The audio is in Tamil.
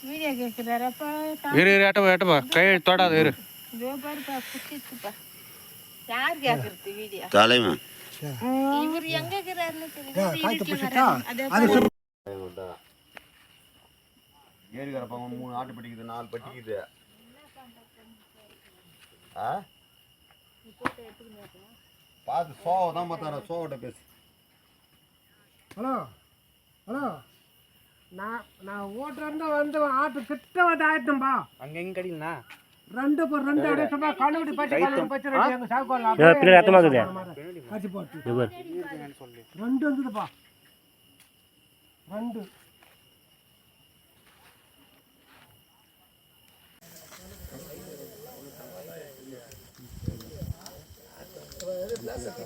வீடியோ கேக்குறாரப்பா. இரு ஏட்டப்பா கை தொடாத இரு. இதோ பாருப்பா குட்டிச்சுப்பா. யார் கேக்குறது வீடியோ? தலைவன் இவர் எங்க இருக்கிறாருன்னு தெரியல. ஏரிக்கிற பக்கம் 3 ஆட்டு பட்டிக்குது 4 பட்டிக்குது. பார்த்து சோவை தான் பார்த்தார சோவட்ட பேசு. ஹலோ ஹலோ நான் ஓட்டுறேன் வந்து ஆட்டு கிட்ட வந்து ஆயிட்டோம்பா. அங்க எங்க கடினா 2 அடிச்சமா கழுவி பச்சை ரெடி அங்க சாக்கோல பின்னாடி ரத்தமாகுது. காச்சி போட்டு சொல்லு 2 வந்துதுப்பா 2 Gracias.